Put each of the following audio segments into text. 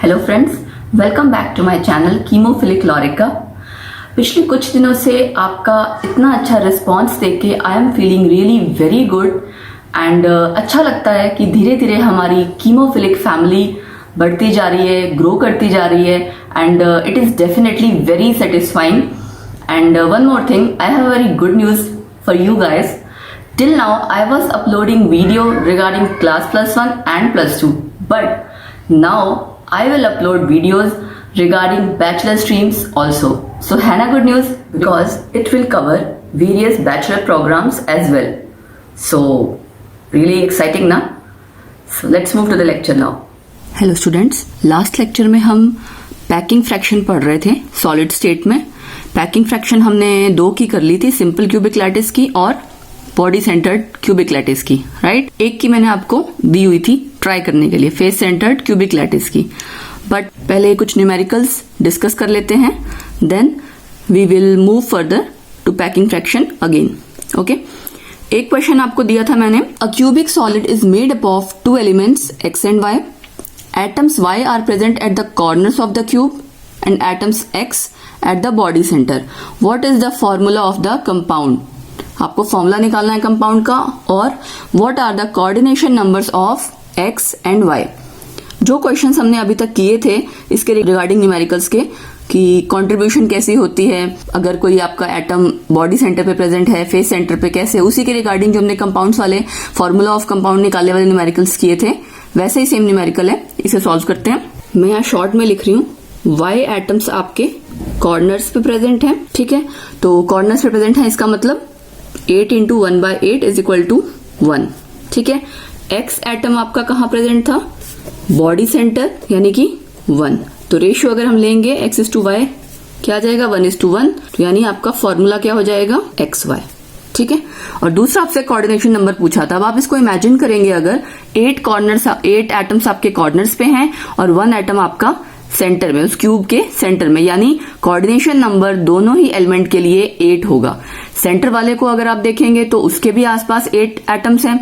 Hello friends, welcome back to my channel कीमोफिलिक लॉरिका। पिछले कुछ दिनों से आपका इतना अच्छा रिस्पांस देख के I am feeling really very good and अच्छा लगता है कि धीरे धीरे हमारी कीमोफिलिक फैमिली बढ़ती जा रही है, ग्रो करती जा रही है and it is definitely very satisfying. And one more thing, I have very good news for you guys. Till now I was uploading video regarding class +1 and +2, but now I will upload videos regarding bachelor streams also. So Hannah, good news because it will cover various bachelor programs as well. So really exciting na? So let's move to the lecture now. Hello students, last lecture में हम packing fraction पढ़ रहे थे solid state में। Packing fraction हमने दो की कर ली थी, सिंपल क्यूबिक लैटिस की और बॉडी सेंटर्ड क्यूबिक लैटिस की, राइट। एक की मैंने आपको दी हुई थी ट्राई करने के लिए, फेस सेंटर्ड क्यूबिक लैटिस की। बट पहले कुछ न्यूमेरिकल्स डिस्कस कर लेते हैं, then we will move further to packing fraction again. Okay, एक क्वेश्चन आपको दिया था मैंने, a cubic solid is made up of two elements X and Y. Atoms Y are present at the corners of the cube and atoms X at the body center. What is the formula of the compound? आपको formula निकालना है compound का, और what are the coordination numbers of X and Y? जो questions हमने अभी तक किए थे इसके रिगार्डिंग न्यूमेरिकल्स के, कि कंट्रीब्यूशन कैसी होती है अगर कोई आपका एटम बॉडी सेंटर पे प्रेजेंट है, फेस सेंटर पे कैसे, उसी के रिगार्डिंग जो हमने कंपाउंड्स वाले फॉर्मूला ऑफ कंपाउंड निकालने वाले न्यूमेरिकल्स किए थे, वैसे ही सेम न्यूमेरिकल है। इसे सॉल्व करते हैं। मैं यहाँ शॉर्ट में लिख रही हूँ, वाई एटम्स आपके कॉर्नर्स पे प्रेजेंट हैं, ठीक है। तो कॉर्नर्स पे प्रेजेंट है, इसका मतलब 8 × 1/8 इज इक्वल टू 1, ठीक है। एक्स एटम आपका कहाँ प्रेजेंट था, बॉडी सेंटर, यानी कि 1। तो रेशियो अगर हम लेंगे x:y क्या आ जाएगा, 1:1। तो यानी आपका फॉर्मूला क्या हो जाएगा, xy, ठीक है। और दूसरा आपसे कोऑर्डिनेशन नंबर पूछा था। अब आप इसको इमेजिन करेंगे, अगर 8 एटम्स आपके कॉर्नर्स पे हैं और 1 एटम आपका सेंटर में, उस क्यूब के सेंटर में, यानी कोऑर्डिनेशन नंबर दोनों ही एलिमेंट के लिए 8 होगा। सेंटर वाले को अगर आप देखेंगे तो उसके भी आसपास 8 एटम्स हैं,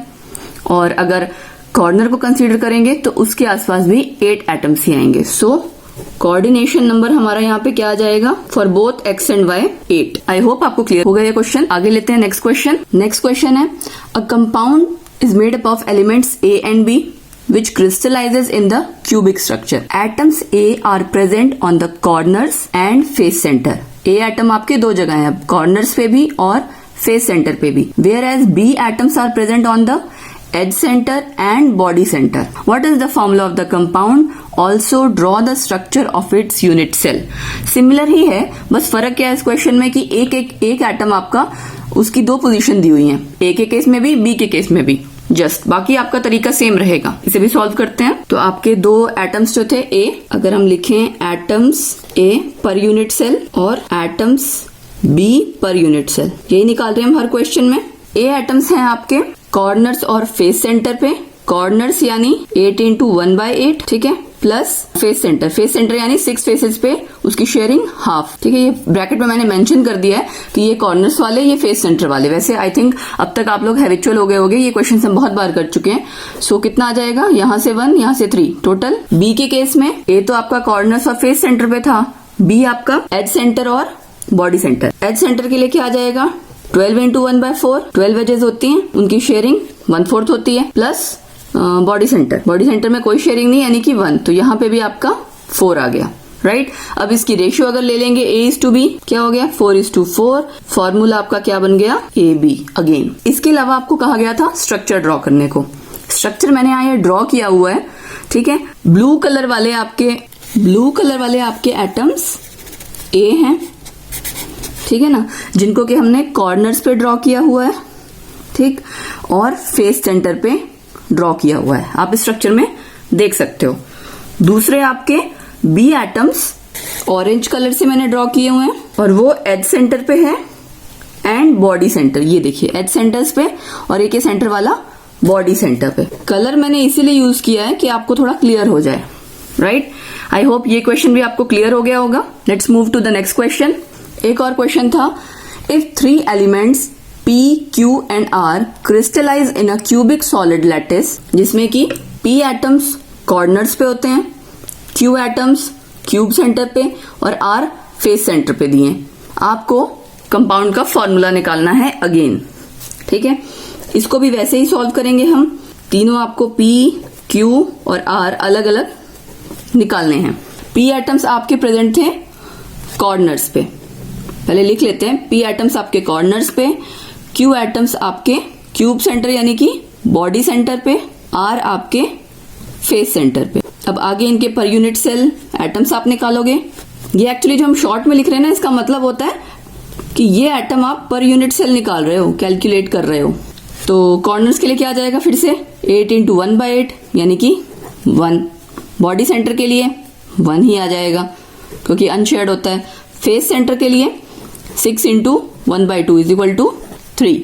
और अगर कॉर्नर को कंसीडर करेंगे तो उसके आसपास भी 8 एटम्स ही आएंगे। सो कोऑर्डिनेशन नंबर हमारा यहाँ पे क्या आ जाएगा for both X and Y, 8। I hope आपको क्लियर हो गया ये क्वेश्चन। आगे लेते हैं नेक्स्ट क्वेश्चन। नेक्स्ट क्वेश्चन है, a compound is made up of elements A and B which crystallizes in the cubic structure. Atoms A are present on the corners and face center. A atom आपके दो जगह है, corners पे भी और face center पे भी, whereas B atoms are present on the edge center and body center. What is the formula of the compound? Also draw the structure of its unit cell. Similar ही है, बस फर्क क्या है इस क्वेश्चन में कि एक एटम आपका उसकी दो पोजीशन दी हुई है, ए के केस में भी, बी के केस में भी, जस्ट बाकी आपका तरीका सेम रहेगा। इसे भी सॉल्व करते हैं। तो आपके दो एटम्स जो थे ए, अगर हम लिखें atoms A per unit cell और atoms B per unit cell, यही निकाल रहे हैं हम हर क्वेश्चन में। ए एटम्स हैं आपके कॉर्नर्स और फेस सेंटर पे, कॉर्नर्स यानी 8 × 1/8, ठीक है, प्लस फेस सेंटर यानी 6 फेसेस पे उसकी शेयरिंग हाफ, ठीक है। ये ब्रैकेट में मैंने मेंशन कर दिया है कि ये कॉर्नर्स वाले, ये फेस सेंटर वाले। वैसे आई थिंक अब तक आप लोग हैबिचुअल हो गए होंगे, ये क्वेश्चन हम बहुत बार कर चुके हैं। सो कितना आ जाएगा, यहाँ से 1, यहाँ से 3 टोटल। बी के केस में ए तो आपका कॉर्नर्स और फेस सेंटर पे था, बी आपका एज सेंटर और बॉडी सेंटर। एज सेंटर के लिए क्या आ जाएगा, 12 × 1/4, 12 एजेस होती हैं, उनकी शेयरिंग 1/4 होती है, प्लस बॉडी सेंटर में कोई शेयरिंग नहीं, यानी कि 1। तो यहाँ पे भी आपका 4 आ गया, राइट। अब इसकी रेशियो अगर ले लेंगे A:B, क्या हो गया 4:4। फॉर्मूला आपका क्या बन गया, AB अगेन। इसके अलावा आपको कहा गया था स्ट्रक्चर ड्रॉ करने को। स्ट्रक्चर मैंने यहाँ ड्रॉ किया हुआ है, ठीक है। ब्लू कलर वाले आपके एटम्स A हैं, ठीक है ना, जिनको कि हमने कॉर्नर्स पे ड्रॉ किया हुआ है, ठीक, और फेस सेंटर पे ड्रॉ किया हुआ है, आप स्ट्रक्चर में देख सकते हो। दूसरे आपके बी एटम्स ऑरेंज कलर से मैंने ड्रॉ किए हुए हैं, और वो एज सेंटर पे है एंड बॉडी सेंटर, ये देखिए एज सेंटर्स पे, और एक सेंटर वाला बॉडी सेंटर पे। कलर मैंने इसीलिए यूज किया है कि आपको थोड़ा क्लियर हो जाए, राइट। आई होप ये क्वेश्चन भी आपको क्लियर हो गया होगा। Let's move to the next question. एक और क्वेश्चन था, if 3 elements P, Q and R crystallize in a cubic solid lattice, जिसमें कि P एटम्स कॉर्नर्स पे होते हैं, Q एटम्स क्यूब सेंटर पे और R फेस सेंटर पे दिए। आपको कंपाउंड का फॉर्मूला निकालना है अगेन, ठीक है। इसको भी वैसे ही सॉल्व करेंगे हम। तीनों आपको P, Q और R अलग अलग निकालने हैं। P एटम्स आपके प्रेजेंट थे कॉर्नर्स पे, पहले लिख लेते हैं। P एटम्स आपके कॉर्नर्स पे, Q एटम्स आपके क्यूब सेंटर यानी कि बॉडी सेंटर पे, R आपके फेस सेंटर पे। अब आगे इनके पर यूनिट सेल एटम्स आप निकालोगे। ये एक्चुअली जो हम शॉर्ट में लिख रहे हैं ना, इसका मतलब होता है कि ये एटम आप पर यूनिट सेल निकाल रहे हो, कैलकुलेट कर रहे हो। तो कॉर्नर्स के लिए क्या आ जाएगा फिर से 8 × 1/8 यानी कि 1। बॉडी सेंटर के लिए 1 ही आ जाएगा क्योंकि अनशेयर्ड होता है। फेस सेंटर के लिए 6 × 1/2 = 3।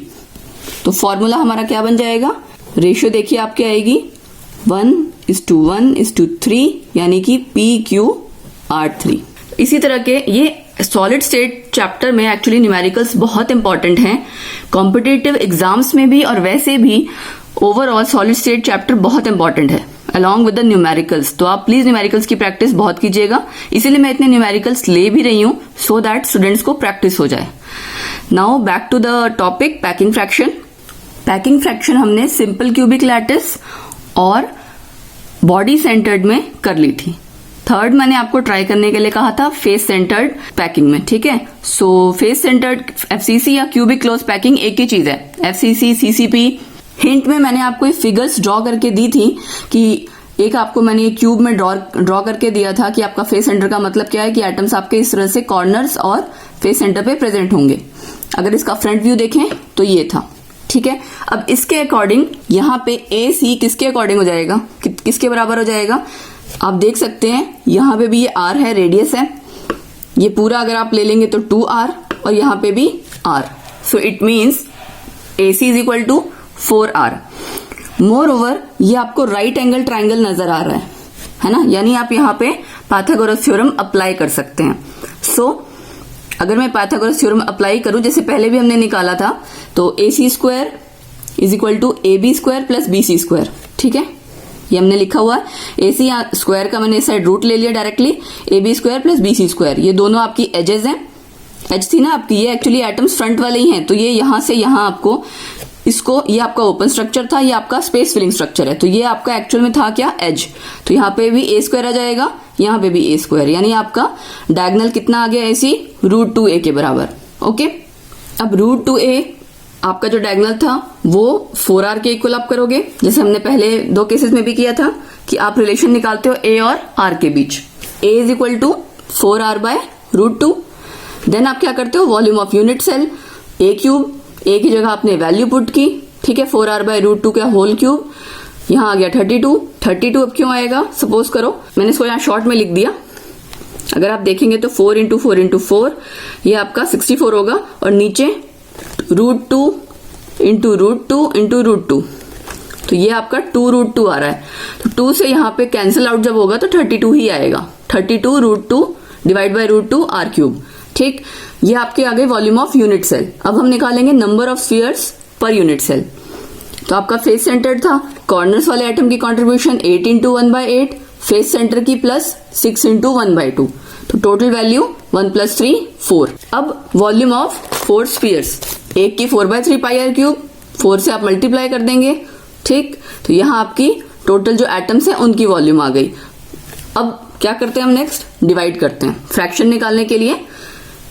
तो फॉर्मूला हमारा क्या बन जाएगा, रेशियो देखिए आपके आएगी 1:1:3 यानी कि PQR3। इसी तरह के ये सॉलिड स्टेट चैप्टर में एक्चुअली न्यूमेरिकल्स बहुत इंपॉर्टेंट हैं, कॉम्पिटिटिव एग्जाम्स में भी और वैसे भी ओवरऑल सॉलिड स्टेट चैप्टर बहुत इंपॉर्टेंट है अलॉन्ग विद द न्यूमेरिकल्स। तो आप प्लीज न्यूमेरिकल्स की प्रैक्टिस बहुत कीजिएगा, इसीलिए मैं इतने न्यूमेरिकल्स ले भी रही हूँ सो दैट स्टूडेंट्स को प्रैक्टिस हो जाए। Now back to the topic packing fraction. Packing fraction हमने सिंपल क्यूबिक लैटिस और बॉडी सेंटर्ड में कर ली थी। थर्ड मैंने आपको ट्राई करने के लिए कहा था फेस सेंटर्ड पैकिंग में, ठीक है। सो फेस सेंटर्ड FCC या क्यूबिक क्लोज पैकिंग एक ही चीज है, FCC CCP। हिंट में मैंने आपको फिगर्स ड्रॉ करके दी थी कि एक आपको मैंने क्यूब में ड्रॉ करके दिया था कि आपका फेस सेंटर का मतलब क्या है कि एटम्स आपके इस तरह से कॉर्नर्स और फेस सेंटर पे प्रेजेंट होंगे। अगर इसका फ्रंट व्यू देखें तो ये था, ठीक है। अब इसके अकॉर्डिंग यहाँ पे AC किसके अकॉर्डिंग हो जाएगा, किसके बराबर हो जाएगा, आप देख सकते हैं यहाँ पे भी ये R है, रेडियस है। ये पूरा अगर आप ले लेंगे तो 2R और यहाँ पे भी R। So it means AC = 4R। More over ये आपको राइट एंगल ट्राइंगल नजर आ रहा है ना, यानी आप यहाँ पे पाइथागोरस थ्योरम अप्लाई कर सकते हैं। सो अगर मैं पाइथागोरस थ्योरम अप्लाई करूं जैसे पहले भी हमने निकाला था, तो AC² = AB² + BC², ठीक है। ये हमने लिखा हुआ AC स्क्वायर का मैंने इस साइड रूट ले लिया डायरेक्टली, AB² + BC²। ये दोनों आपकी एजेस हैं, एज थी ना आपकी, ये एक्चुअली एटम्स फ्रंट वाले ही हैं। तो ये यहाँ से यहाँ आपको इसको, ये आपका ओपन स्ट्रक्चर था, ये आपका स्पेस फिलिंग स्ट्रक्चर है। तो ये आपका एक्चुअल में था क्या, एज। तो यहाँ पे भी A² आ जाएगा, यहाँ पे भी A², यानी आपका डायगोनल कितना आ गया AC √2a के बराबर। ओके, अब √2a आपका जो डायगोनल था वो 4R के इक्वल आप करोगे, जैसे हमने पहले 2 केसेस में भी किया था कि आप रिलेशन निकालते हो A और R के बीच। A = 4R/√2। देन आप क्या करते हो, volume of unit cell A³, A की जगह आपने वैल्यू पुट की, ठीक है, 4R/√2 का होल क्यूब। यहाँ आ गया 32 अब क्यों आएगा, सपोज करो मैंने इसको यहाँ शॉर्ट में लिख दिया। अगर आप देखेंगे तो 4 × 4 × 4 ये आपका 64 होगा, और नीचे √2 × √2 × √2, तो ये आपका 2√2 आ रहा है। तो 2 से यहाँ पे कैंसिल आउट जब होगा तो 32 ही आएगा, 32 √2 / √2 R³, ठीक। ये आपके आ गए वॉल्यूम ऑफ यूनिट सेल। अब हम निकालेंगे number of spheres per unit cell. तो आपका फेस सेंटर था, कॉर्नर्स वाले एटम की कंट्रीब्यूशन 8 × 1/8, फेस सेंटर की प्लस 6 × 1/2, तो टोटल वैल्यू 1 + 3 4। अब वॉल्यूम ऑफ 4 स्फीयर्स, एक की 4/3 πr³, 4 से आप मल्टीप्लाई कर देंगे, ठीक। तो यहाँ आपकी टोटल जो एटम्स हैं उनकी वॉल्यूम आ गई। अब क्या करते हैं हम, नेक्स्ट डिवाइड करते हैं। फ्रैक्शन निकालने के लिए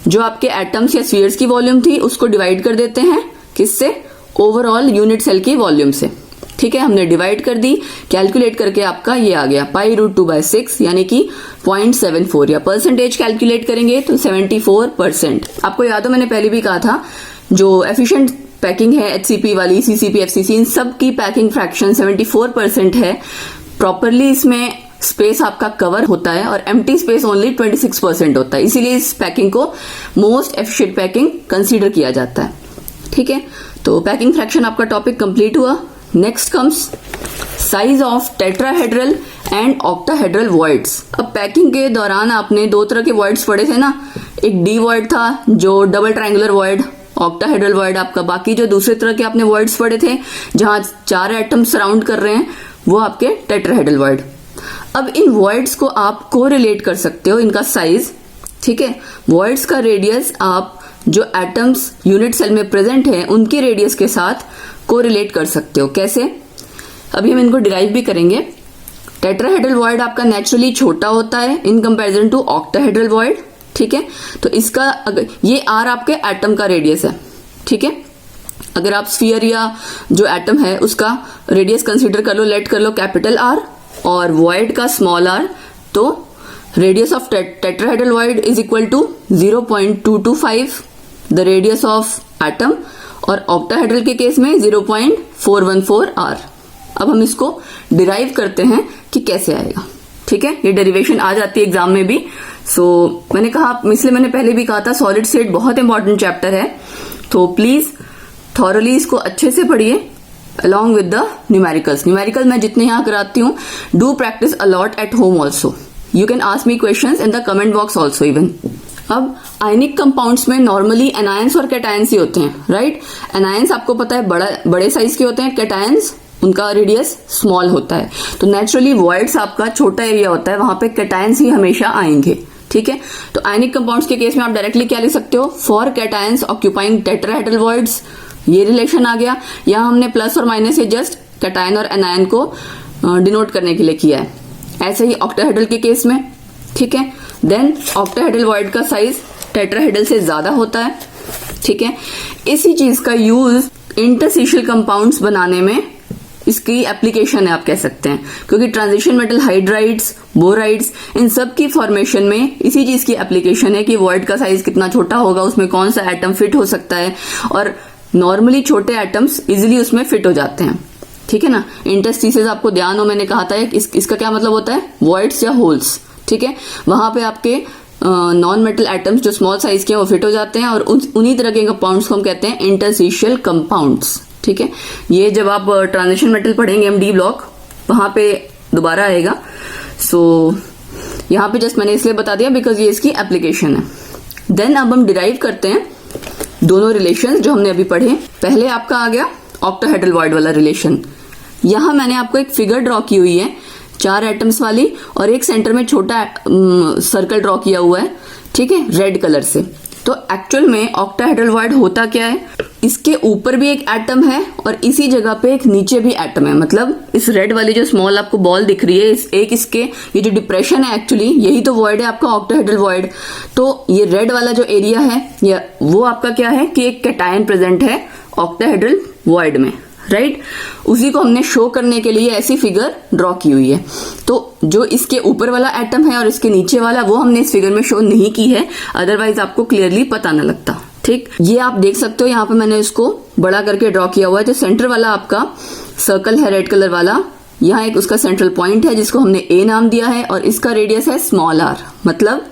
जो आपके एटम्स या स्फीयर्स की वॉल्यूम थी उसको डिवाइड कर देते हैं, किससे, ओवरऑल यूनिट सेल की वॉल्यूम से, ठीक है। हमने डिवाइड कर दी, कैलकुलेट करके आपका ये आ गया π√2/6 यानी कि 0.74, या परसेंटेज कैलकुलेट करेंगे तो 74%। आपको याद हो मैंने पहले भी कहा था जो एफिशिएंट पैकिंग है HCP वाली, CCP FCC, इन सब की पैकिंग फ्रैक्शन 74% है। प्रॉपरली इसमें स्पेस आपका कवर होता है और एम्प्टी स्पेस ओनली 26% होता है, इसीलिए इस पैकिंग को मोस्ट एफिशिएंट पैकिंग कंसीडर किया जाता है, ठीक है। तो पैकिंग फ्रैक्शन आपका टॉपिक कंप्लीट हुआ। Next comes size of tetrahedral and octahedral voids. अब पैकिंग के दौरान आपने 2 तरह के वॉइड्स पढ़े थे ना, एक डी वॉइड था जो double triangular void, octahedral void आपका, बाकी जो दूसरे तरह के आपने वॉइड्स पढ़े थे जहां 4 एटम सराउंड कर रहे हैं वो आपके टेट्राहेड्रल वॉइड। अब इन वॉइड्स को आप कोरिलेट कर सकते हो, इनका साइज, ठीक है। वॉइड्स का रेडियस आप जो एटम्स यूनिट सेल में प्रेजेंट हैं उनके रेडियस के साथ कोरिलेट कर सकते हो। कैसे? अभी हम इनको डिराइव भी करेंगे। टेट्राहेड्रल वॉइड आपका नेचुरली छोटा होता है in comparison to octahedral void, ठीक है। तो इसका ये आर आपके एटम का रेडियस है, ठीक है। अगर आप स्फीयर या जो एटम है उसका रेडियस कंसीडर कर लो, लेट कर लो कैपिटल आर, और वॉइड का स्मॉल आर, तो radius of tetrahedral void is equal to 0.225 the radius of atom, और ऑक्टाहेड्रल के केस में 0.414 आर। अब हम इसको डिराइव करते हैं कि कैसे आएगा, ठीक है। ये डेरिवेशन आ जाती है एग्जाम में भी। मैंने कहा, इसलिए मैंने पहले भी कहा था सॉलिड स्टेट बहुत इंपॉर्टेंट चैप्टर है, तो प्लीज थॉरली इसको अच्छे से पढ़िए along with the numericals. Numerical मैं जितने यहाँ कराती हूँ, do practice a lot at home also. You can ask me questions in the comment box also even. अब आयनिक कंपाउंड्स में नॉर्मली एनायंस और कैटायंस ही होते हैं, राइट। एनायंस आपको पता है बड़े साइज के होते हैं, कैटायंस उनका रेडियस स्मॉल होता है। तो नेचुरली वॉइड्स आपका छोटा एरिया होता है, वहां पे कैटायंस ही हमेशा आएंगे, ठीक है। तो आयनिक कंपाउंड्स के केस में आप डायरेक्टली क्या लिख सकते हो, for cations occupying tetrahedral voids, ये रिलेशन आ गया। यहाँ हमने प्लस और माइनस से जस्ट कैटायन और एनायन को डिनोट करने के लिए किया है। ऐसे ही ऑक्टाहेड्रल के केस में, ठीक है। देन ऑक्टाहेड्रल वॉइड का साइज टेट्राहेड्रल से ज्यादा होता है, ठीक है। इसी चीज का यूज इंटरस्टिशियल कंपाउंड्स बनाने में इसकी एप्लीकेशन है, आप कह सकते हैं, क्योंकि ट्रांजिशन मेटल हाइड्राइड्स, बोराइड्स, इन सब की फॉर्मेशन में इसी चीज की एप्लीकेशन है कि वॉइड का साइज कितना छोटा होगा, उसमें कौन सा एटम फिट हो सकता है, और नॉर्मली छोटे एटम्स इजीली उसमें फिट हो जाते हैं, ठीक है ना। इंटरस्टिसेस आपको ध्यान हो, मैंने कहा था इसका क्या मतलब होता है, वॉइड्स या होल्स, ठीक है। वहां पे आपके नॉन मेटल एटम्स जो स्मॉल साइज के हैं वो फिट हो जाते हैं, और उन्हीं तरह के कंपाउंड्स को हम कहते हैं इंटरस्टिशियल कंपाउंड्स, ठीक है। ये जब आप ट्रांजिशन मेटल पढ़ेंगे एमडी ब्लॉक, वहां पे दोबारा आएगा। यहाँ पे जस्ट मैंने इसलिए बता दिया बिकॉज ये इसकी एप्लीकेशन है। देन अब हम डिराइव करते हैं दोनों रिलेशन जो हमने अभी पढ़े। पहले आपका आ गया ऑक्टाहेड्रल वॉइड वाला रिलेशन। यहां मैंने आपको एक फिगर ड्रॉ की हुई है 4 एटम्स वाली, और एक सेंटर में छोटा सर्कल ड्रॉ किया हुआ है, ठीक है, रेड कलर से। तो एक्चुअल में ऑक्टाहेड्रल वॉइड होता क्या है, इसके ऊपर भी एक एटम है और इसी जगह पे एक नीचे भी एटम है। मतलब इस रेड वाली जो स्मॉल आपको बॉल दिख रही है, इसके ये जो डिप्रेशन है एक्चुअली यही तो वॉइड है आपका ऑक्टाहेड्रल वॉइड। तो ये रेड वाला जो एरिया है वो आपका क्या है कि एक कैटायन प्रेजेंट है ऑक्टाहेड्रल वॉइड में, राइट। उसी को हमने शो करने के लिए ऐसी फिगर ड्रॉ की हुई है। तो जो इसके ऊपर वाला एटम है और इसके नीचे वाला, वो हमने इस फिगर में शो नहीं की है, अदरवाइज आपको क्लियरली पता न लगता, ठीक। ये आप देख सकते हो, यहाँ पे मैंने इसको बड़ा करके ड्रॉ किया हुआ है। जो सेंटर वाला आपका सर्कल है रेड कलर वाला, यहाँ एक उसका सेंट्रल पॉइंट है जिसको हमने ए नाम दिया है, और इसका रेडियस है स्मॉल आर। मतलब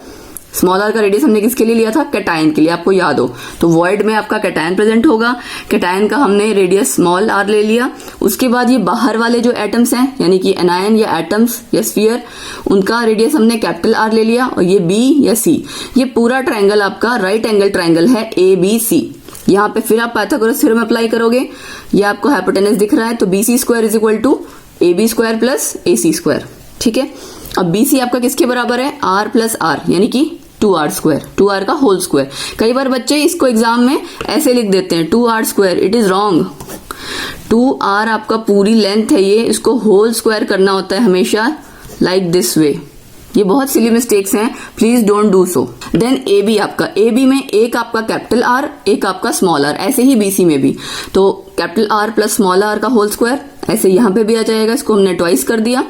स्मॉल आर का रेडियस हमने किसके लिए लिया था, कैटायन के लिए, आपको याद हो। तो वॉइड में आपका कैटायन प्रेजेंट होगा, कैटायन का हमने रेडियस स्मॉल आर ले लिया। उसके बाद ये बाहर वाले जो एटम्स हैं, यानी कि एनायन या एटम्स या स्फीयर, उनका रेडियस हमने कैपिटल आर ले लिया। और ये बी या सी, ये पूरा ट्रायंगल आपका राइट एंगल ट्रायंगल है ए बी सी। यहाँ पे फिर आप पाइथागोरस थ्योरम अप्लाई करोगे, ये आपको हाइपोटेनस दिख रहा है, तो BC square is equal to AB square plus AC square, ठीक है। अब BC आपका किसके बराबर है, R प्लस R, यानी कि 2R स्क्वायर, 2R का होल स्क्वायर। कई बार बच्चे इसको एग्जाम में ऐसे लिख देते हैं 2R square, it is wrong. 2R आपका पूरी लेंथ है, ये इसको होल स्क्वायर करना होता है हमेशा, लाइक दिस वे। ये बहुत सिली मिस्टेक्स हैं, please don't do so. Then AB आपका, AB में एक आपका कैपिटल R, एक आपका स्मॉल r, ऐसे ही BC में भी। तो capital R plus small r का होल स्क्वायर, ऐसे यहाँ पे भी आ जाएगा। इसको हमने ट्वाइस कर दिया।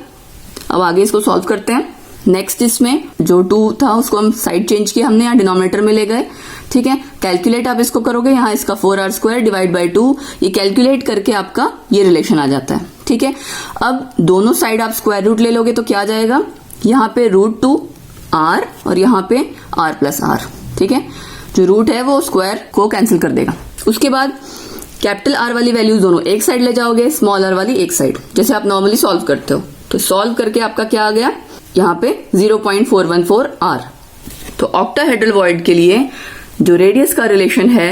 अब आगे इसको सॉल्व करते हैं। नेक्स्ट इसमें जो 2 था उसको हम साइड चेंज किया हमने, यहाँ डिनोमिनेटर में ले गए, ठीक है। कैलकुलेट आप इसको करोगे, यहाँ इसका 4R स्क्वायर डिवाइड बाई 2, ये कैलकुलेट करके आपका ये रिलेशन आ जाता है, ठीक है। अब दोनों साइड आप स्क्वायर रूट ले लोगे तो क्या आ जाएगा, यहाँ पे √2R और यहाँ पे R प्लस R, ठीक है। जो रूट है वो स्क्वायर को कैंसिल कर देगा। उसके बाद कैपिटल R वाली वैल्यूज दोनों एक साइड ले जाओगे, स्मॉल r वाली एक साइड, जैसे आप नॉर्मली सॉल्व करते हो। तो सॉल्व करके आपका क्या आ गया, यहाँ पे 0.414 R। तो ऑक्टाहेड्रल वॉइड के लिए जो रेडियस का रिलेशन है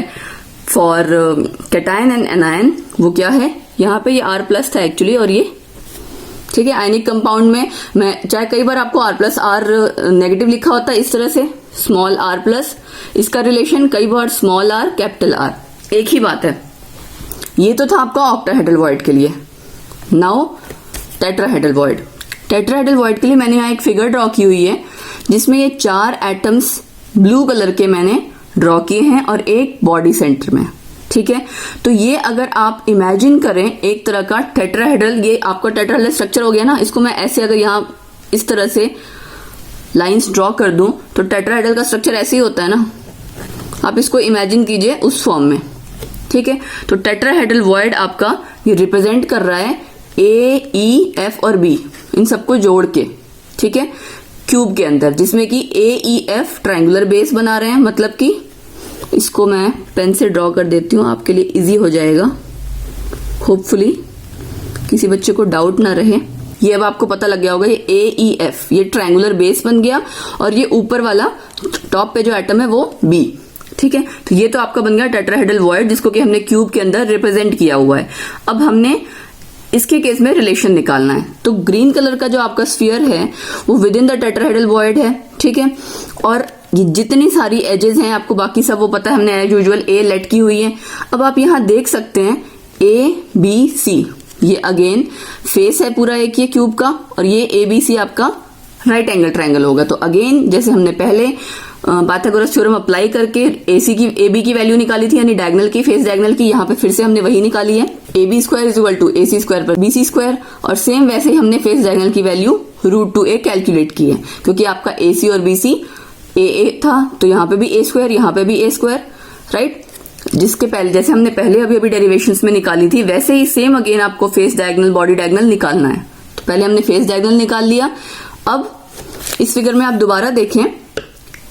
फॉर कैटायन एंड एनायन, वो क्या है, यहाँ पे ये R प्लस था एक्चुअली, और ये ठीक है। आयनिक कंपाउंड में मैं चाहे कई बार आपको R प्लस आर नेगेटिव लिखा होता है इस तरह से, स्मॉल r प्लस, इसका रिलेशन कई बार स्मॉल r कैपिटल R, एक ही बात है। ये तो था आपका ऑक्टाहेड्रल वॉइड के लिए। Now tetrahedral void. Tetrahedral void के लिए मैंने यहाँ एक फिगर ड्रॉ की हुई है जिसमें ये 4 एटम्स ब्लू कलर के मैंने ड्रॉ किए हैं और एक बॉडी सेंटर में, ठीक है। तो ये अगर आप इमेजिन करें एक तरह का टेट्राहेड्रल, ये आपका टेट्राहेड्रल स्ट्रक्चर हो गया ना, इसको मैं ऐसे अगर यहाँ इस तरह से लाइंस ड्रॉ कर दूं तो टेट्राहेड्रल का स्ट्रक्चर ऐसे ही होता है ना, आप इसको इमेजिन कीजिए उस फॉर्म में, ठीक है। तो टेट्राहेड्रल वॉइड आपका ये रिप्रेजेंट कर रहा है ए, ई, एफ और बी, इन सबको जोड़ के, ठीक है, क्यूब के अंदर, जिसमें कि ए, ई, एफ ट्रायंगुलर बेस बना रहे हैं। मतलब कि इसको मैं पेन से ड्रॉ कर देती हूँ, आपके लिए इजी हो जाएगा, होपफुली किसी बच्चे को डाउट ना रहे। ये अब आपको पता लग गया होगा, ये ए, ई, एफ ये ट्रायंगुलर बेस बन गया और ये ऊपर वाला टॉप पे जो एटम है वो बी, ठीक है। तो ये तो आपका बन गया टेट्राहेड्रल वॉइड, जिसको कि हमने क्यूब के अंदर रिप्रेजेंट किया हुआ है। अब हमने इसके केस में रिलेशन निकालना है। तो ग्रीन कलर का जो आपका स्फीयर है वो with in the tetrahedral void है, ठीक है। और ये जितनी सारी एजेस हैं आपको बाकी सब वो पता है, हमने एज यूजुअल ए लटकी हुई है। अब आप यहाँ देख सकते हैं ए, बी, सी, ये अगेन फेस है पूरा एक ये क्यूब का, और ये ए, बी, सी आपका राइट एंगल ट्रायंगल होगा। तो अगेन जैसे हमने पहले पाइथागोरस थ्योरम अप्लाई करके AC की AB की वैल्यू निकाली थी, यानी डायगोनल की, फेस डायगोनल की, यहाँ पे फिर से हमने वही निकाली है, AB square is equal to AC square per BC square. और सेम वैसे ही हमने फेस डायगोनल की वैल्यू √2a कैलकुलेट की है, क्योंकि आपका AC और BC AA था, तो यहाँ पे भी A स्क्वायर, यहाँ पे भी A स्क्वायर, राइट। जिसके पहले जैसे हमने पहले अभी डेरिवेशंस में निकाली थी, वैसे ही सेम अगेन आपको फेस डायगोनल, बॉडी डायगोनल निकालना है। तो पहले हमने फेस डायगोनल निकाल लिया। अब इस फिगर में आप दोबारा देखें,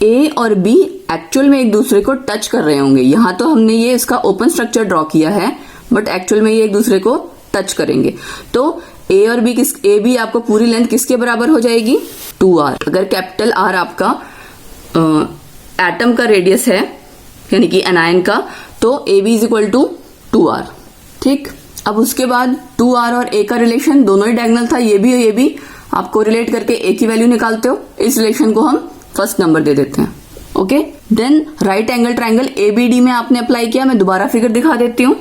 ए और बी एक्चुअल में एक दूसरे को टच कर रहे होंगे। यहाँ तो हमने ये इसका ओपन स्ट्रक्चर ड्रॉ किया है, बट एक्चुअल में ये एक दूसरे को टच करेंगे। तो ए और बी ए बी आपको पूरी लेंथ किसके बराबर हो जाएगी? 2r। अगर कैपिटल R आपका एटम का रेडियस है, यानी कि एनायन का, तो A B is equal to 2r, ठीक। अब उसके बाद 2r और a का रिलेशन दोनों ही डायगोनल था, ये भी और ये भी, आपको रिलेट करके a की वैल्यू निकालते हो, इस रिलेशन को हम फर्स्ट नंबर दे देते हैं, okay. Then right angle triangle ABD में आपने अप्लाई किया। मैं दोबारा फिगर दिखा देती हूँ,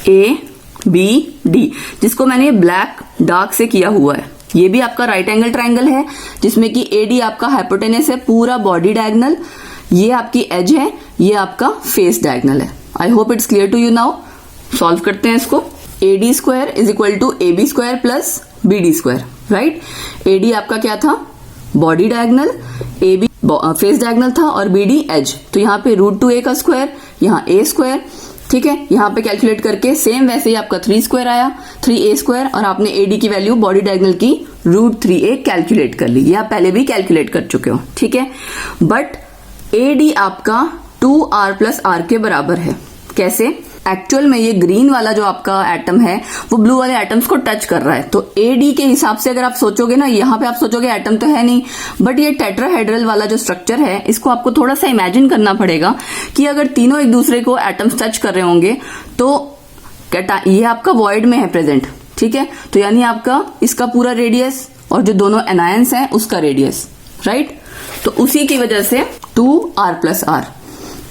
ABD, जिसको मैंने ब्लैक डार्क से किया हुआ है। ये भी आपका राइट एंगल ट्रायंगल है, जिसमें कि AD आपका हाइपोटेनस है, पूरा बॉडी डायगोनल, ये आपकी एज है, ये आपका फेस डायगोनल है। I hope it's clear to you now. Solve करते हैं इसको। AD square is equal to AB square plus BD square, right. AD आपका क्या था? Body diagonal, AB face diagonal था और BD एज। तो यहाँ पे √2a का स्क्वायर, यहाँ a स्क्वायर, ठीक है। यहाँ पे कैलकुलेट करके सेम वैसे ही आपका 3 स्क्वायर आया, 3a स्क्वायर, और आपने AD की वैल्यू बॉडी डायगोनल की √3a कैलकुलेट कर ली। ये आप पहले भी कैलकुलेट कर चुके हो, ठीक है। बट AD आपका 2r प्लस r के बराबर है। कैसे? एक्चुअल में ये ग्रीन वाला जो आपका एटम है वो ब्लू वाले एटम्स को टच कर रहा है। तो AD के हिसाब से अगर आप सोचोगे ना, यहाँ पे आप सोचोगे एटम तो है नहीं, बट ये टेट्राहेड्रल वाला जो स्ट्रक्चर है, इसको आपको थोड़ा सा इमेजिन करना पड़ेगा कि अगर तीनों एक दूसरे को एटम्स टच कर रहे होंगे तो ये आपका वॉइड में है प्रेजेंट, ठीक है। तो यानी आपका इसका पूरा रेडियस और जो दोनों एनायंस हैं उसका रेडियस, राइट। तो उसी की वजह से 2r प्लस r,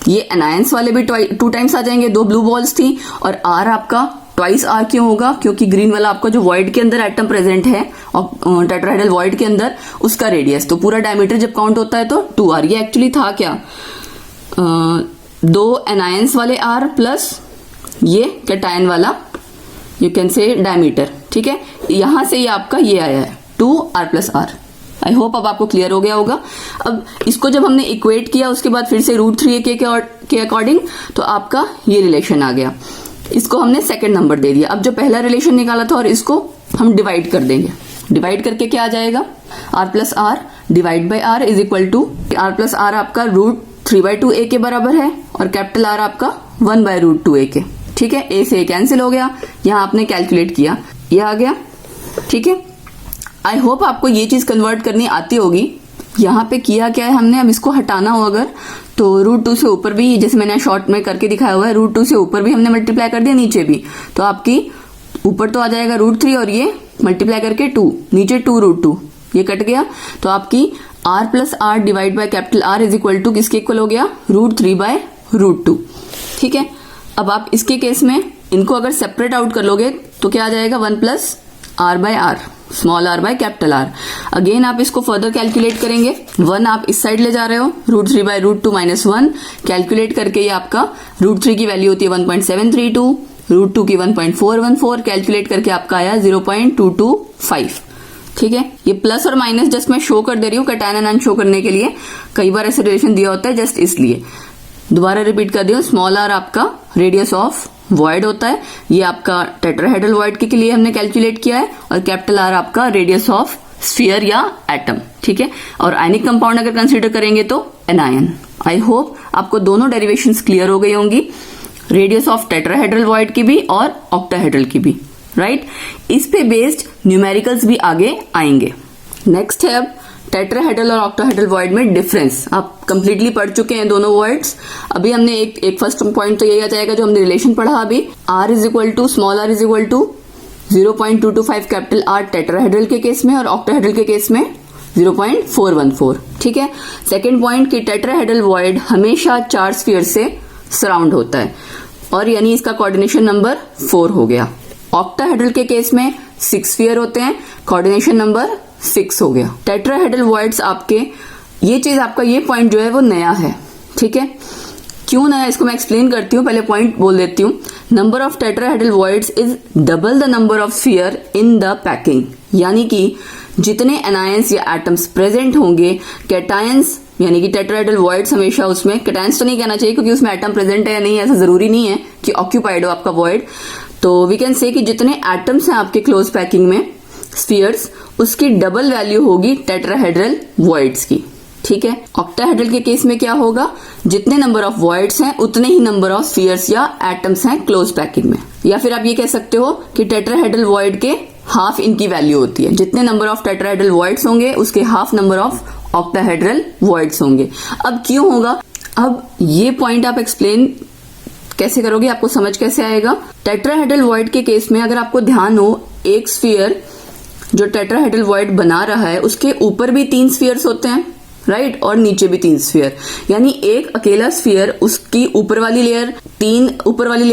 ये एनायंस वाले भी 2 टाइम्स आ जाएंगे, 2 ब्लू बॉल्स थी, और r आपका ट्वाइस r क्यों होगा? क्योंकि ग्रीन वाला आपका जो वॉइड के अंदर एटम प्रेजेंट है और टेट्राहेड्रल वॉइड के अंदर, उसका रेडियस, तो पूरा डायमीटर जब काउंट होता है तो 2r। ये एक्चुअली था क्या? 2 एनायंस वाले r प्लस ये कैटायन वाला, यू कैन से डायमीटर, ठीक है। यहां से ये आपका ये आया है 2r plus r। I hope अब आपको क्लियर हो गया होगा। अब इसको जब हमने इक्वेट किया उसके बाद फिर से √3a के अकॉर्डिंग, तो आपका ये रिलेशन आ गया। इसको हमने सेकंड नंबर दे दिया। अब जो पहला रिलेशन निकाला था और इसको हम डिवाइड कर देंगे। डिवाइड करके क्या आ जाएगा? r plus r divide by r is equal to r plus r आपका √3/2a के बराबर है, और कैपिटल R आपका 1/√2a के, ठीक है। a से a कैंसिल हो गया, यहाँ आपने कैलकुलेट किया, ये आ गया, ठीक है। आई होप आपको ये चीज कन्वर्ट करनी आती होगी। यहाँ पे किया क्या है हमने, अब इसको हटाना हो अगर, तो √2 से ऊपर भी, जैसे मैंने शॉर्ट में करके दिखाया हुआ है, √2 से ऊपर भी हमने मल्टीप्लाई कर दिया, नीचे भी, तो आपकी ऊपर तो आ जाएगा √3 और ये मल्टीप्लाई करके 2, नीचे 2√2, ये कट गया तो आपकी r plus r divide by capital R is equal to किसके इक्वल हो गया, √3/√2। ठीक है, अब आप इसके केस में इनको अगर सेपरेट आउट कर लोगे तो क्या आ जाएगा, 1 plus r/r, small r by capital R। Again आप इसको फर्दर कैलकुलेट करेंगे, 1 आप इस साइड ले जा रहे हो, √3/√2 माइनस 1 कैलकुलेट करके ये आपका √3 की वैल्यू होती है 1.732, √2 की 1.414 कैलकुलेट करके आपका आया 0.225। ठीक है, ये प्लस और माइनस जस्ट मैं शो कर दे रही हूँ कैटायन एनायन शो करने के लिए, कई बार ऐसे रिलेशन दिया होता है जस्ट इसलिए। दोबारा रिपीट कर दिया, स्मॉल r आपका रेडियस ऑफ वॉइड होता है, ये आपका टेट्राहेड्रल वॉइड के लिए हमने कैलकुलेट किया है, और कैपिटल R आपका रेडियस ऑफ स्फीयर या एटम। ठीक है, और आयनिक कंपाउंड अगर कंसीडर करेंगे तो एनायन। आई होप आपको दोनों डेरिवेशंस क्लियर हो गई होंगी, रेडियस ऑफ टेट्राहेड्रल वॉइड की भी और ऑक्टाहेड्रल की भी, राइट। इस पे बेस्ड न्यूमेरिकल्स भी आगे आएंगे। नेक्स्ट है अब टेट्राहेड्रल और ऑक्टाहेड्रल वॉइड में डिफरेंस। आप कंप्लीटली पढ़ चुके हैं दोनों वर्ड्स। अभी हमने एक फर्स्ट पॉइंट तो यही आ जाएगा जो हमने रिलेशन पढ़ा अभी, r is equal to small r is equal to 0.225 capital R tetrahedral के केस में और ऑक्टाहेड्रल के केस में 0.414। ठीक है, सेकेंड पॉइंट कि टेट्राहेड्रल वॉइड हमेशा 4 स्फीयर से सराउंड होता है, और यानी इसका कोऑर्डिनेशन नंबर 4 हो गया। ऑक्टाहेड्रल के केस में 6 स्फीयर होते हैं, कोऑर्डिनेशन नंबर 6 हो गया। टेट्राहेड्रल वॉइड्स आपके, ये चीज आपका ये पॉइंट जो है वो नया है। ठीक है, क्यों नया इसको मैं एक्सप्लेन करती हूँ, पहले पॉइंट बोल देती हूँ। Number of tetrahedral voids is double the number of sphere in the packing, यानी कि जितने एनायंस या एटम्स प्रेजेंट होंगे, कैटायंस यानी कि टेट्राहेड्रल वॉइड्स हमेशा उसमें, कैटायंस तो नहीं कहना चाहिए क्योंकि उसमें एटम प्रेजेंट है या नहीं ऐसा जरूरी नहीं है कि ऑक्यूपाइड हो आपका वॉइड, तो वी कैन से कि जितने एटम्स हैं आपके क्लोज पैकिंग में स्फीयर्स, उसकी डबल वैल्यू होगी टेट्राहेड्रल वॉइड्स की। ठीक है, ऑक्टाहेड्रल के केस में क्या होगा, जितने नंबर ऑफ वॉइड्स हैं उतने ही नंबर ऑफ स्फीयर्स या एटम्स हैं क्लोज पैकिंग में। या फिर आप ये कह सकते हो कि टेट्राहेड्रल वॉइड के हाफ इनकी वैल्यू होती है, जितने नंबर ऑफ टेट्राहेड्रल वॉइड्स होंगे उसके half number of octahedral voids होंगे। अब क्यों होगा, अब ये पॉइंट आप एक्सप्लेन कैसे करोगे, आपको समझ कैसे आएगा। टेट्राहेड्रल वॉइड के केस में अगर आपको ध्यान हो, एक स्फीयर जो टेट्राहेड्रल वॉइड बना रहा है उसके ऊपर भी 3 स्फीयर्स होते हैं, राइट, और नीचे भी 3 स्फीयर, यानी एक अकेला स्फीयर उसकी ऊपर वाली लेयर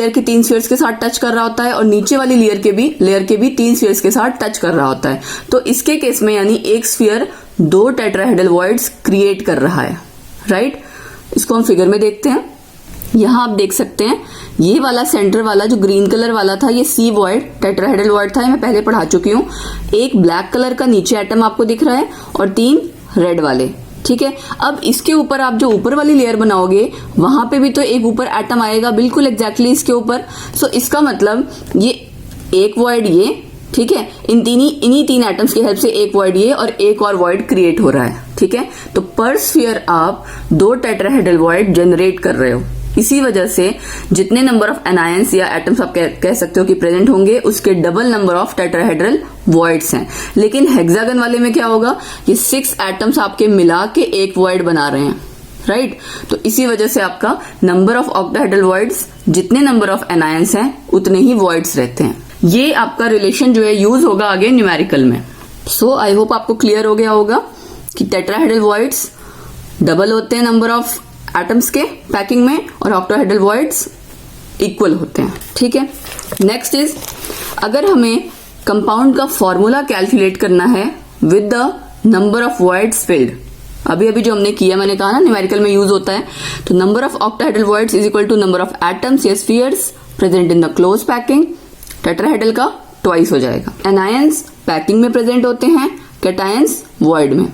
के 3 स्फीयर्स के साथ टच कर रहा होता है और नीचे वाली लेयर के भी 3 स्फीयर्स के साथ टच कर रहा होता है। तो इसके केस में यानी एक स्फीयर 2 टेट्राहेड्रल वॉइड्स क्रिएट कर रहा है, राइट। इसको हम फिगर में देखते हैं। यहां आप देख सकते हैं ये वाला सेंटर वाला जो ग्रीन कलर वाला था ये सी वॉइड टेट्राहेड्रल वॉइड था, ये मैं पहले पढ़ा चुकी हूँ। एक ब्लैक कलर का नीचे एटम आपको दिख रहा है और 3 रेड वाले। ठीक है, अब इसके ऊपर आप जो ऊपर वाली लेयर बनाओगे वहां पे भी तो एक ऊपर एटम आएगा बिल्कुल एग्जैक्टली इसके ऊपर। सो इसका मतलब ये एक वॉइड ये, ठीक है, इन्हीं 3 एटम्स की हेल्प से एक वॉइड ये और एक और वॉइड क्रिएट हो रहा है। ठीक है, तो पर स्फीयर आप 2 टेट्राहेड्रल वॉइड जनरेट कर रहे हो। इसी वजह से जितने नंबर ऑफ एनायंस या एटम्स आप कह सकते हो कि प्रेजेंट होंगे उसके double number of tetrahedral voids हैं। लेकिन हेक्सागन वाले में क्या होगा, ये 6 एटम्स आपके मिला के एक वॉइड बना रहे हैं, राइट। तो इसी वजह से आपका नंबर ऑफ ऑक्टाहेड्रल वॉइड्स, जितने नंबर ऑफ एनायंस हैं उतने ही वॉइड्स रहते हैं। ये आपका रिलेशन जो है यूज होगा आगे न्यूमेरिकल में। सो आई होप आपको क्लियर हो गया होगा कि टेट्राहेड्रल वॉइड्स डबल होते हैं नंबर ऑफ एटम्स के पैकिंग में और ऑक्टाहेड्रल वॉइड्स इक्वल होते हैं। ठीक है, नेक्स्ट इज, अगर हमें कंपाउंड का फॉर्मूला कैलकुलेट करना है with the number of voids field, अभी जो हमने किया, मैंने कहा ना न्यूमेरिकल में यूज होता है, तो number of octahedral voids is equal to number of atoms या spheres present in the close packing. Tetrahedral का ट्वाइस हो जाएगा। एनायंस पैकिंग में प्रेजेंट होते हैं, कैटायंस वॉइड में।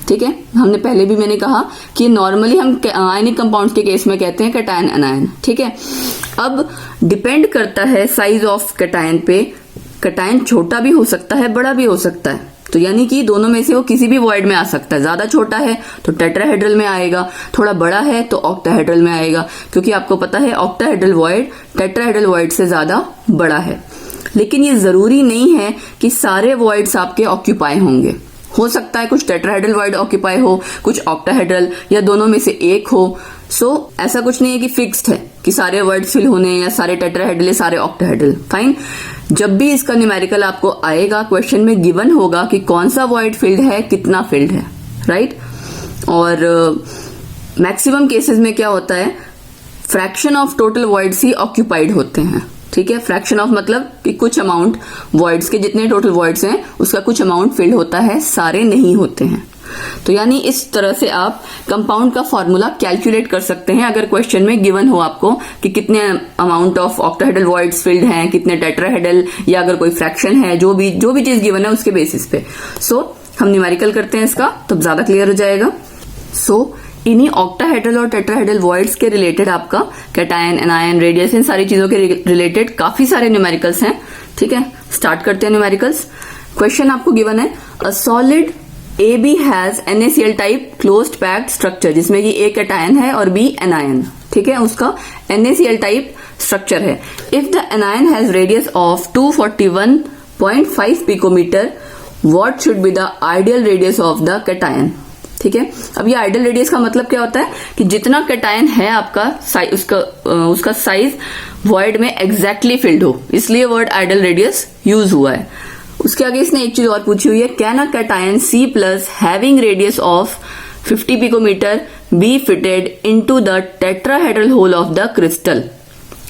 ठीक है, हमने पहले भी मैंने कहा कि नॉर्मली हम आयनिक कंपाउंड्स के केस में कहते हैं कैटायन एनायन। ठीक है, अब डिपेंड करता है साइज ऑफ कैटायन पे, कैटायन छोटा भी हो सकता है बड़ा भी हो सकता है, तो यानी कि दोनों में से वो किसी भी वॉइड में आ सकता है। ज्यादा छोटा है तो टेट्राहेड्रल में आएगा, थोड़ा बड़ा है तो ऑक्टाहेड्रल में आएगा, क्योंकि आपको पता है ऑक्टाहेड्रल वॉइड टेट्राहेड्रल वॉइड से ज्यादा बड़ा है। लेकिन ये जरूरी नहीं है कि सारे वॉइड्स आपके ऑक्यूपाई होंगे। हो सकता है कुछ टेट्राहेड्रल वॉइड ऑक्यूपाई हो, कुछ ऑक्टाहेड्रल, या दोनों में से एक हो। सो ऐसा कुछ नहीं है कि फिक्स्ड है कि सारे वर्ड्स फिल होने या सारे टेट्राहेड्रल या सारे ऑक्टाहेड्रल, फाइन। जब भी इसका न्यूमेरिकल आपको आएगा, क्वेश्चन में गिवन होगा कि कौन सा वॉइड फिल्ड है, कितना फिल्ड है, राइट। और मैक्सिमम केसेस में क्या होता है, fraction of total voids he occupied होते हैं, ठीक है। फ्रैक्शन ऑफ मतलब कि कुछ अमाउंट वॉइड्स के, जितने टोटल वॉइड्स हैं उसका कुछ अमाउंट फिल्ड होता है, सारे नहीं होते हैं। तो यानी इस तरह से आप कंपाउंड का फॉर्मूला कैलकुलेट कर सकते हैं अगर क्वेश्चन में गिवन हो आपको कि कितने amount of octahedral voids field हैं, कितने टेट्राहेड्रल, या अगर कोई फ्रैक्शन है, जो भी चीज गिवन है उसके बेसिस पे। सो हम न्यूमेरिकल करते हैं इसका, तब ज्यादा क्लियर हो जाएगा। सो इन्हीं ऑक्टाहेड्रल और टेट्राहेड्रल वॉइड्स के रिलेटेड आपका कैटायन, एनायन, रेडियस, इन सारी चीजों के रिलेटेड काफी सारे न्यूमेरिकल्स हैं, ठीक है। स्टार्ट करते हैं न्यूमेरिकल्स। क्वेश्चन आपको गिवन है, a solid AB has NaCl type closed packed structure, जिसमें कि A कैटायन है और B एनायन, ठीक है, उसका NaCl टाइप स्ट्रक्चर है। If the anion has radius of 241.5 picometre, what should be the ideal radius of the cation, ठीक है। अब ये आइडियल रेडियस का मतलब क्या होता है कि जितना कैटायन है आपका उसका साइज वॉइड में एग्जैक्टली फिल्ड हो, इसलिए वर्ड आइडियल रेडियस यूज हुआ है। उसके आगे इसने एक चीज और पूछी हुई है, can a cation C plus having radius of 50 picometre be fitted into the tetrahedral hole of the crystal,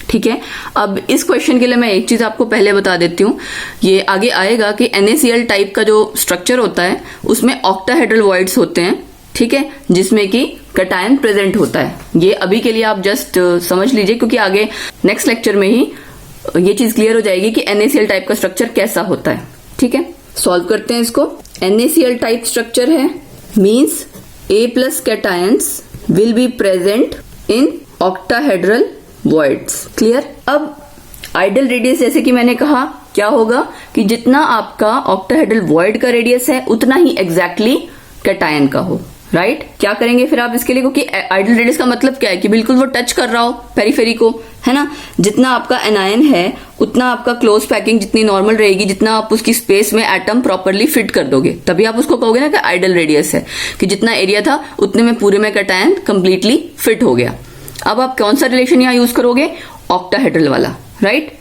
ठीक है। अब इस क्वेश्चन के लिए मैं एक चीज आपको पहले बता देती हूँ, ये आगे आएगा कि NaCl टाइप का जो स्ट्रक्चर होता है उसमें ऑक्टाहेड्रल वॉइड्स होते हैं, ठीक है, जिसमें कि कैटायन प्रेजेंट होता है। ये अभी के लिए आप जस्ट समझ लीजिए, क्योंकि आगे नेक्स्ट लेक्चर में ही ये चीज क्लियर हो जाएगी कि NaCl टाइप का स्ट्रक्चर कैसा होता है, ठीक है। सॉल्व करते हैं इसको। NaCl टाइप स्ट्रक्चर है, means A plus cations will be present in octahedral voids, clear. अब आइडियल रेडियस, जैसे कि मैंने कहा, क्या होगा कि जितना आपका ऑक्टाहेड्रल वॉइड का रेडियस है उतना ही एग्जैक्टली कैटायन का हो, राइट। क्या करेंगे फिर आप इसके लिए, क्योंकि आइडियल रेडियस का मतलब क्या है कि बिल्कुल वो टच कर रहा हो पेरिफेरी को, है ना। जितना आपका एनायन है उतना आपका क्लोज पैकिंग जितनी नॉर्मल रहेगी, जितना आप उसकी स्पेस में एटम प्रॉपरली फिट कर दोगे, तभी आप उसको कहोगे ना कि आइडियल रेडियस है, कि जितना एरिया था उतने में पूरे में कैटायन कंप्लीटली फिट हो गया। अब आप कौन सा रिलेशन यहाँ यूज करोगे, ऑक्टाहेड्रल वाला, right.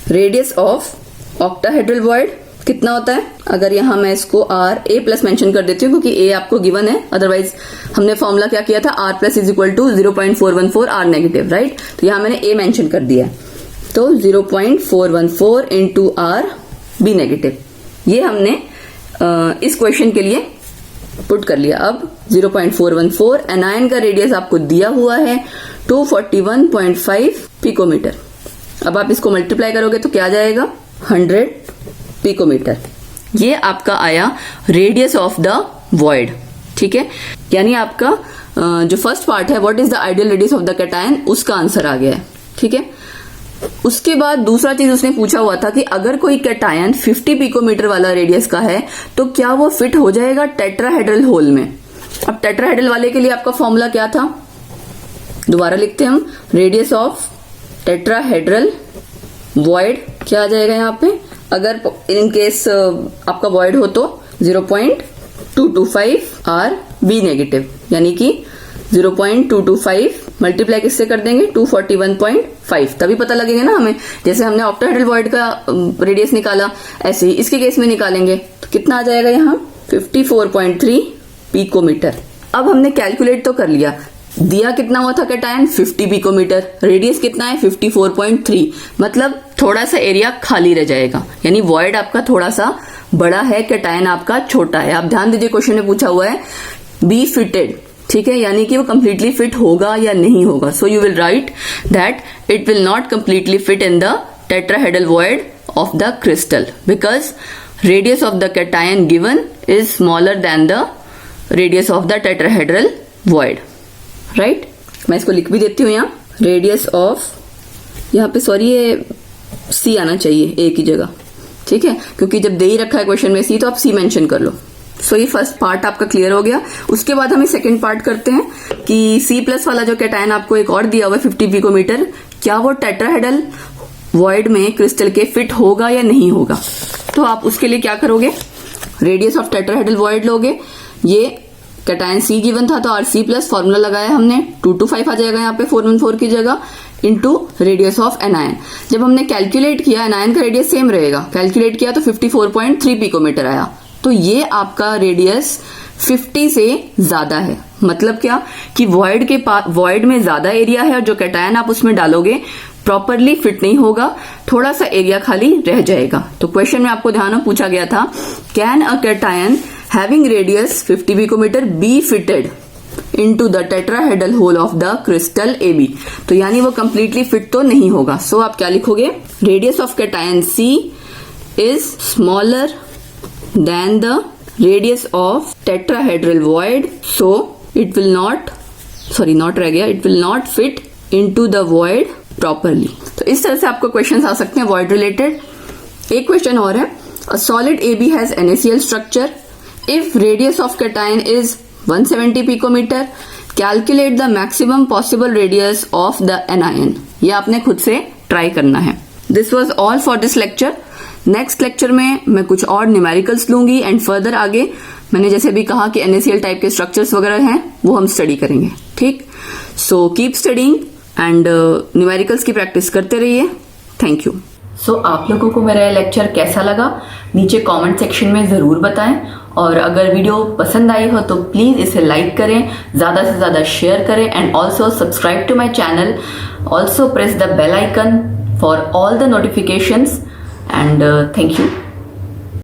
Radius of octahedral void कितना होता है, अगर यहां मैं इसको A प्लस मेंशन कर देती हूँ, क्योंकि A आपको गिवन है, अदरवाइज हमने फॉर्मूला क्या किया था, R plus is equal to 0.414 R negative, right. तो यहां मैंने A मेंशन कर दिया है, तो 0.414 इंटू R B नेगेटिव, ये हमने इस क्वेश्चन के लिए पुट कर लिया। अब 0.414, एनायन का रेडियस आपको दिया हुआ है 241.5 पिकोमीटर। अब आप इसको मल्टीप्लाई करोगे तो क्या आ जाएगा, 100 पिकोमीटर। ये आपका आया रेडियस ऑफ द वॉइड, ठीक है। यानी आपका जो फर्स्ट पार्ट है, what is the ideal radius of the cation, उसका आंसर आ गया है, ठीक है। उसके बाद दूसरा चीज उसने पूछा हुआ था कि अगर कोई कैटायन 50 पिकोमीटर वाला रेडियस का है तो क्या वो फिट हो जाएगा टेट्राहेड्रल होल में। अब टेट्राहेड्रल वाले के लिए आपका फॉर्मूला क्या था, दोबारा लिखते हैं हम, रेडियस ऑफ टेट्राहेड्रल वॉइड क्या आ जाएगा यहाँ पे, अगर इन केस आपका वॉइड हो तो 0.225 R B नेगेटिव, यानी कि 0.225 मल्टीप्लाई किससे कर देंगे, 241.5, तभी पता लगेगा ना हमें। जैसे हमने ऑक्टाहेड्रल वॉइड का रेडियस निकाला, ऐसे ही इसके केस में निकालेंगे तो कितना आ जाएगा यहाँ, 54.3 पिकोमीटर। अब हमने कैलकुलेट तो कर लिया, दिया कितना हुआ था कैटायन, 50 पिकोमीटर, रेडियस कितना है 54.3, मतलब थोड़ा सा एरिया खाली रह जाएगा, यानी वॉइड आपका थोड़ा सा बड़ा है, कैटायन आपका छोटा है। आप ध्यान दीजिए, क्वेश्चन में पूछा हुआ है बी फिटेड, ठीक है, यानी कि वो कंप्लीटली फिट होगा या नहीं होगा। So you will write that it will not completely fit in the tetrahedral void of the crystal because radius of the cation given is smaller than the radius of the tetrahedral void, right. मैं इसको लिख भी देती हूँ यहाँ, radius of, यहाँ पे sorry ये सी आना चाहिए ए की जगह, ठीक है, क्योंकि जब दे ही रखा है क्वेश्चन में सी तो आप सी मेंशन कर लो। सो ये फर्स्ट पार्ट आपका क्लियर हो गया। उसके बाद हम सेकंड पार्ट करते हैं कि सी प्लस वाला जो कैटायन आपको एक और दिया हुआ है 50 पिकोमीटर, क्या वो टेट्राहेड्रल वॉइड में क्रिस्टल के फिट होगा या नहीं होगा। तो आप उसके लिए क्या करोगे, रेडियस ऑफ टेट्राहेड्रल वॉइड लोगे, ये कैटायन C गिवन था तो Rc प्लस फॉर्मूला लगाया हमने 225 आ जाएगा यहाँ पे 414 की जगह इनटू रेडियस ऑफ एनायन। जब हमने कैलकुलेट किया एनायन का रेडियस सेम रहेगा, कैलकुलेट किया तो 54.3 पिकोमीटर आया। तो ये आपका रेडियस 50 से ज्यादा है। मतलब क्या कि वॉइड के पास वॉइड में ज्यादा एरिया है और जो कैटायन आप उसमें डालोगे प्रॉपरली फिट नहीं होगा, थोड़ा सा एरिया खाली रह जाएगा। तो क्वेश्चन में आपको ध्यान में पूछा गया था can a cation having radius 50 picometre be fitted into the tetrahedral hole of the crystal AB। तो यानी वो कंप्लीटली फिट तो नहीं होगा। सो आप क्या लिखोगे, radius of cation C is smaller than the radius of tetrahedral void, so it will not it will not fit into the void properly. तो इस तरह से आपको क्वेश्चंस आ सकते हैं वॉइड रिलेटेड। एक क्वेश्चन और है, a solid AB has NaCl structure if radius of cation is 170 picometre, calculate the maximum possible radius of the anion. ये आपने खुद से ट्राई करना है। This was all for this lecture. Next lecture में मैं कुछ और न्यूमेरिकल्स लूंगी एंड फर्दर आगे मैंने जैसे भी कहा कि NaCl टाइप के स्ट्रक्चर्स वगैरह हैं वो हम स्टडी करेंगे। ठीक, so keep studying and numericals की प्रैक्टिस करते रहिए। Thank you. सो आप लोगों को मेरा लेक्चर कैसा लगा नीचे कमेंट सेक्शन में ज़रूर बताएं, और अगर वीडियो पसंद आई हो तो प्लीज़ इसे लाइक करें, ज़्यादा से ज़्यादा शेयर करें and also subscribe to my channel. Also press the bell icon for all the notifications and thank you.